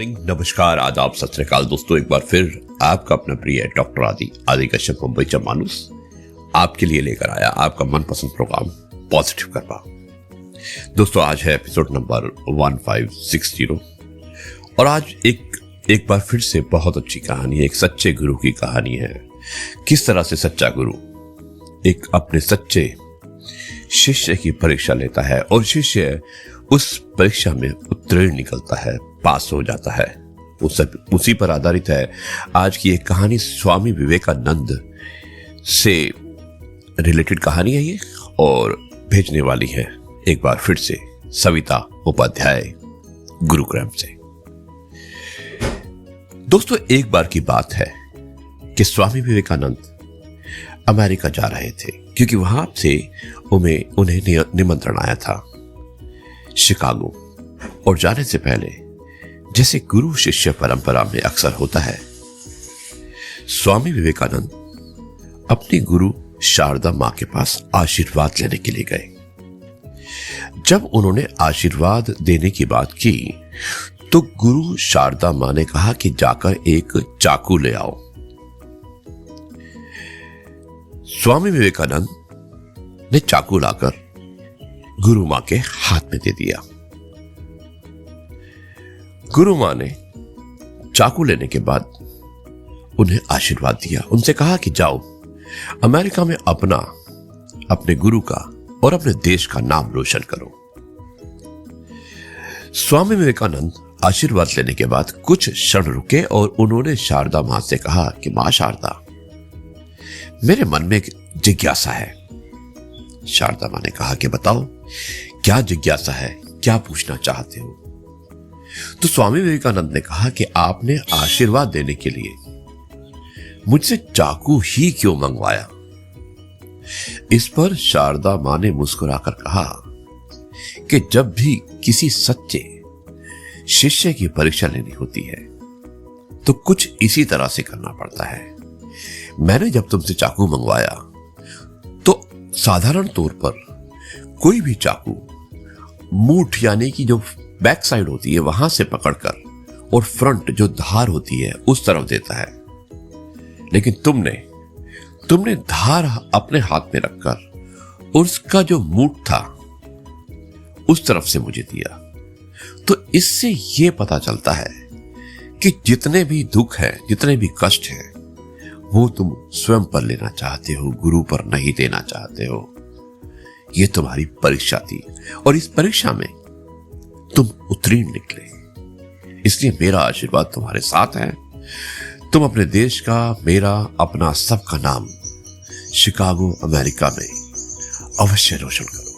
Morning, नमस्कार, आदाब, सत श्री अकाल दोस्तों। एक बार फिर आपका अपना प्रिय डॉक्टर आदि कश्यप मुंबईचा माणूस आपके लिए लेकर आया आपका मनपसंद प्रोग्राम पॉजिटिव कर्मा। दोस्तों आज है एपिसोड नंबर 1560 और आज एक बार फिर से बहुत अच्छी कहानी है। एक सच्चे गुरु की कहानी है। किस तरह से सच्चा गुरु एक अपने सच्चे शिष्य की परीक्षा लेता है और शिष्य उस परीक्षा में उत्तीर्ण निकलता है, पास हो जाता है। उसी पर आधारित है आज की एक कहानी। स्वामी विवेकानंद से रिलेटेड कहानी है ये और भेजने वाली है एक बार फिर से सविता उपाध्याय गुरुग्राम से। दोस्तों एक बार की बात है कि स्वामी विवेकानंद अमेरिका जा रहे थे क्योंकि वहां से उन्हें निमंत्रण आया था शिकागो। और जाने से पहले जैसे गुरु शिष्य परंपरा में अक्सर होता है, स्वामी विवेकानंद अपनी गुरु शारदा मां के पास आशीर्वाद लेने के लिए गए। जब उन्होंने आशीर्वाद देने की बात की तो गुरु शारदा मां ने कहा कि जाकर एक चाकू ले आओ। स्वामी विवेकानंद ने चाकू लाकर गुरु मां के हाथ में दे दिया। गुरु मां ने चाकू लेने के बाद उन्हें आशीर्वाद दिया। उनसे कहा कि जाओ अमेरिका में अपने गुरु का और अपने देश का नाम रोशन करो। स्वामी विवेकानंद आशीर्वाद लेने के बाद कुछ क्षण रुके और उन्होंने शारदा मां से कहा कि मां शारदा, मेरे मन में एक जिज्ञासा है। शारदा मां ने कहा कि बताओ क्या जिज्ञासा है, क्या पूछना चाहते हो। तो स्वामी विवेकानंद ने कहा कि आपने आशीर्वाद देने के लिए मुझसे चाकू ही क्यों मंगवाया। इस पर शारदा मां ने मुस्कुराकर कहा कि जब भी किसी सच्चे शिष्य की परीक्षा लेनी होती है तो कुछ इसी तरह से करना पड़ता है। मैंने जब तुमसे चाकू मंगवाया तो साधारण तौर पर कोई भी चाकू मूठ यानी कि जो बैक साइड होती है वहां से पकड़कर और फ्रंट जो धार होती है उस तरफ देता है, लेकिन तुमने धार अपने हाथ में रखकर उसका जो मूठ था उस तरफ से मुझे दिया। तो इससे यह पता चलता है कि जितने भी दुख है, जितने भी कष्ट है, वो तुम स्वयं पर लेना चाहते हो, गुरु पर नहीं देना चाहते हो। ये तुम्हारी परीक्षा थी और इस परीक्षा में तुम उत्तीर्ण निकले, इसलिए मेरा आशीर्वाद तुम्हारे साथ है। तुम अपने देश का, मेरा, अपना सबका नाम शिकागो अमेरिका में अवश्य रोशन करोगे।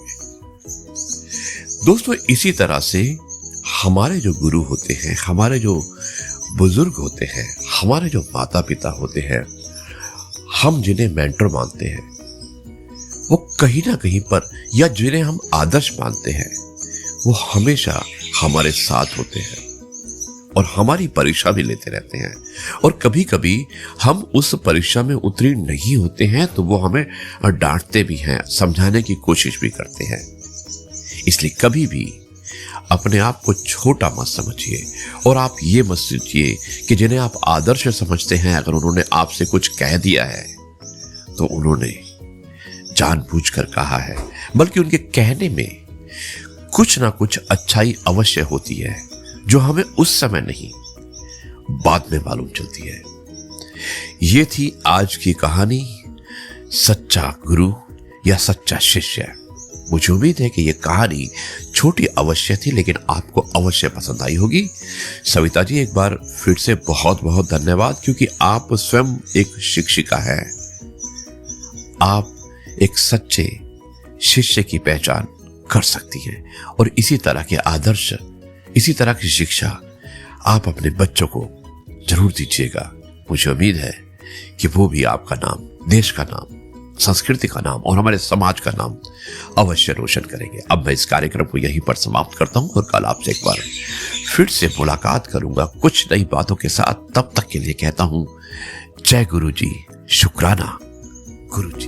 दोस्तों इसी तरह से हमारे जो गुरु होते हैं, हमारे जो बुजुर्ग होते हैं, हमारे जो माता पिता होते हैं, हम जिन्हें मेंटर मानते हैं, वो कहीं ना कहीं पर या जिन्हें हम आदर्श मानते हैं, वो हमेशा हमारे साथ होते हैं और हमारी परीक्षा भी लेते रहते हैं। और कभी कभी हम उस परीक्षा में उत्तीर्ण नहीं होते हैं तो वो हमें डांटते भी हैं, समझाने की कोशिश भी करते हैं। इसलिए कभी भी अपने आप को छोटा मत समझिए और आप ये मत सोचिए कि जिन्हें आप आदर्श समझते हैं, अगर उन्होंने आपसे कुछ कह दिया है तो उन्होंने जानबूझकर कहा है, बल्कि उनके कहने में कुछ ना कुछ अच्छाई अवश्य होती है जो हमें उस समय नहीं, बाद में मालूम चलती है। ये थी आज की कहानी, सच्चा गुरु या सच्चा शिष्य। मुझे उम्मीद है कि यह कहानी छोटी अवश्य थी लेकिन आपको अवश्य पसंद आई होगी। सविता जी एक बार फिर से बहुत बहुत धन्यवाद, क्योंकि आप स्वयं एक शिक्षिका हैं। आप एक सच्चे शिष्य की पहचान कर सकती हैं और इसी तरह के आदर्श, इसी तरह की शिक्षा आप अपने बच्चों को जरूर दीजिएगा। मुझे उम्मीद है कि वो भी आपका नाम, देश का नाम, संस्कृति का नाम और हमारे समाज का नाम अवश्य रोशन करेंगे। अब मैं इस कार्यक्रम को यहीं पर समाप्त करता हूं और कल आपसे एक बार फिर से मुलाकात करूंगा कुछ नई बातों के साथ। तब तक के लिए कहता हूं जय गुरु जी, शुक्राना गुरु जी।